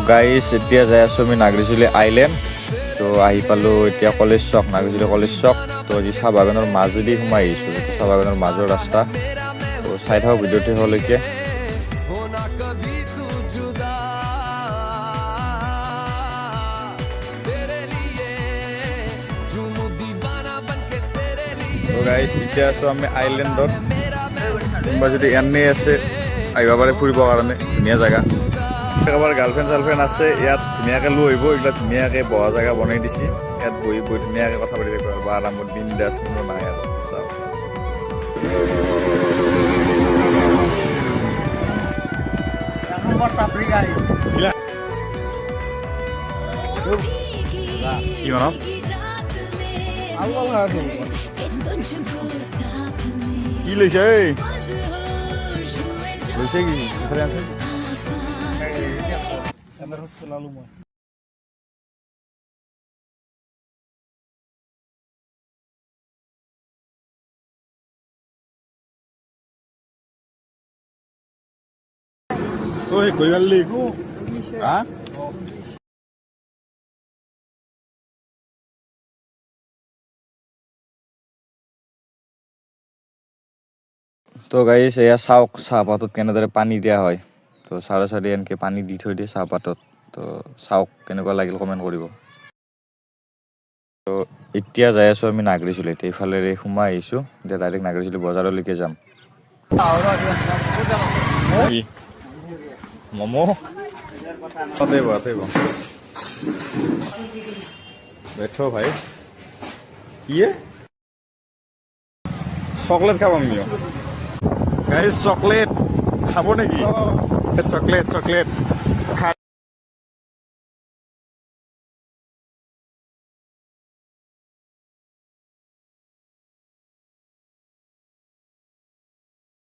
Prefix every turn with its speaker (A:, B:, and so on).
A: Guys এতিয়া যাই আছোঁ আমি নাগৰিজুলি আইলেণ্ড। তো আহি পালোঁ এতিয়া কলেজ চক, নাগৰিজুলি কলেজ চক। তো আজি চাহ বাগানৰ মাজেদি সোমাই আহিছোঁ, এইটো চাহ বাগানৰ মাজৰ ৰাস্তা। তো চাই থাকক ভিডিঅ'টো শেষলৈকে। তো গাইজ এতিয়া আছোঁ আমি আইলেণ্ডত। কোনোবা যদি এনেই আছে আহিব পাৰে ফুৰিবৰ কাৰণে, ধুনীয়া জেগা। কাৰোবাৰ গাৰ্লফ্ৰেণ্ড চাৰ্লফ্ৰেণ্ড আছে ইয়াত ধুনীয়াকৈ লৈ আহিব, এইবিলাক ধুনীয়াকৈ বহা জেগা বনাই দিছে। ইয়াত বহি বহি ধুনীয়াকৈ কথা পাতি থাকিব বা আৰামত বিন্দাছ, কোনো নাই আৰু চাওক। কি বনাম? কি লৈছে লৈছে কি ইফালে আছে? Ôi, cuối gần lì. Hả? তো গাইজ এয়া চাওক চাহপাতত কেনেদৰে পানী দিয়া হয়। তো চাৰে চাৰি এনেকৈ পানী দি থৈ দিয়ে চাহপাতত। তো চাওক কেনেকুৱা লাগিল কমেণ্ট কৰিব। তো এতিয়া যাই আছোঁ আমি নাগৰিজুলিত, এইফালেৰে সোমাই আহিছোঁ। এতিয়া ডাইৰেক্ট নাগৰিজুলি বজাৰলৈকে যাম। ম'ম' बैठो भाई ये चॉकलेट खाब आमिও गाइस चॉकलेट खाबो नेকি चॉकलेट चॉकलेट